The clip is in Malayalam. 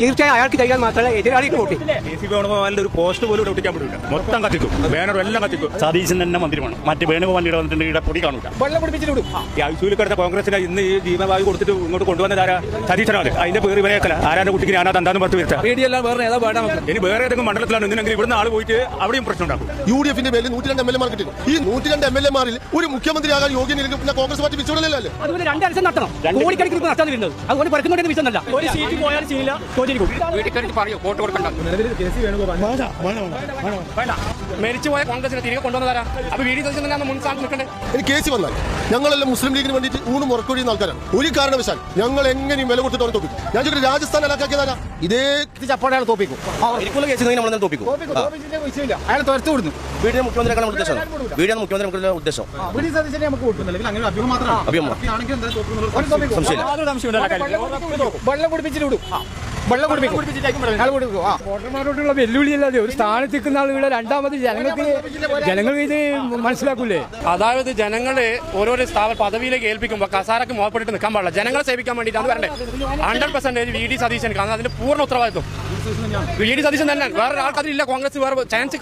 തീർച്ചയായും അയാൾക്ക് ചെയ്യാൻ മാത്രമേ എതിരാളിക്ക് വോട്ട് ഒരു പോസ്റ്റ് പോലും ഒട്ടിക്കാൻ പറ്റില്ല. മൊത്തം കത്തിക്കും, ബാനർ എല്ലാം കത്തിക്കും. സതീശൻ തന്നെ മന്ത്രിമാണ്. മറ്റു വേണുഗോപാലിയുടെ വന്നിട്ടുണ്ട്, ഇവിടെ പൊടി കാണൂല. വെള്ളം കുടിപ്പിച്ചിട്ടും ഈ ഐസൂരിൽ കിടന്ന കോൺഗ്രസിനെ ഇന്ന് ഈ ജീവവായു കൊടുത്തിട്ട് ഇങ്ങോട്ട് കൊണ്ടുവന്നതാരാ? സതീശനാണ്. അതിന്റെ പേര് ഇവരെയൊക്കെ ആരാന്റെ കുട്ടിക്ക് ഞാനത് എന്താന്ന് പറഞ്ഞു വരുത്താം. ഇനി വേറെ ഏതെങ്കിലും മണ്ഡലത്തിലാണ് ഇന്നെങ്കിൽ ഇവിടുന്ന് ആൾ പോയിട്ട് അവിടെയും പ്രശ്നം ഉണ്ടാക്കും. UDF പേരിൽ 102 MLA കിട്ടും. ഈ 102 MLA-മാരിൽ ഒരു മുഖ്യമന്ത്രിയാകാൻ യോഗ്യനില്ലെങ്കിൽ പിന്നെ കോൺഗ്രസ് പാർട്ടി വിച്ചുകൊള്ളലല്ലേ? അതുപോലെ 2 അലക്ഷൻ നടത്തണം. കോടിക്കണക്കിന് നഷ്ടം വരുന്നത് അതുകൊണ്ട് പരക്കുന്നുണ്ടെന്ന് വിശ്വസമല്ല. ഒരു സീറ്റ് പോയാലും ചെയ്യില്ല, തോറ്റിരിക്കും. മരിച്ചുപോയ കോൺഗ്രസിനെ തിരികെ കൊണ്ടുവന്നതാരാ? അപ്പൊ VD സതീശൻ മുൻ സ്ഥാനത്ത് നിൽക്കണ്ടേ? എനിക്ക് കേസ് വന്നാൽ ഞങ്ങളെല്ലാം മുസ്ലിം ലീഗിന് വേണ്ടിയിട്ട് ഊണും ഉറക്കൊഴിയുന്ന ആൾക്കാരാണ്. ഒരു കാരണവശാൽ ഞങ്ങൾ എങ്ങനെയും വില കൊടുത്തിട്ട് തോപ്പിക്കും. ഞാൻ ചോദിക്കുന്നത് രാജസ്ഥാൻ അലാക്കാക്കിയതാരാ? ഇതേ ചപ്പോടെ അയാൾ തോപ്പിക്കും. എനിക്കുള്ള കേസ് നമ്മൾ തോപ്പിക്കും. അയാൾ തുരത്തു വിടുന്നു. വീടിന് മുഖ്യമന്ത്രിയാണ് ഉദ്ദേശം. വീടിന് മുഖ്യമന്ത്രി ഉദ്ദേശം. വെള്ളം കുടിപ്പിച്ചിട്ട് വോട്ടർമാരോടുള്ള വെല്ലുവിളിയല്ലാതെ ഒരു സ്ഥാനത്ത് നിൽക്കുന്ന ആളുകളെ രണ്ടാമത് ജനങ്ങൾക്ക് ഇത് മനസ്സിലാക്കൂലേ? അതായത് ജനങ്ങളെ ഓരോരോ പദവിയിലേക്ക് ഏൽപ്പിക്കുമ്പോൾ കസാരക്ക് മോഹപ്പെട്ടിട്ട് നിൽക്കാൻ പാടില്ല. ജനങ്ങളെ സേവിക്കാൻ വേണ്ടിയിട്ടാണ് വരണ്ടേ. 100% VD സതീശൻ. കാരണം അതിന്റെ പൂർണ്ണ ഉത്തരവാദിത്വം VD സതീശൻ തന്നെ. വേറെ ആൾക്കാരില്ല. കോൺഗ്രസ് വേറെ ചാൻസ്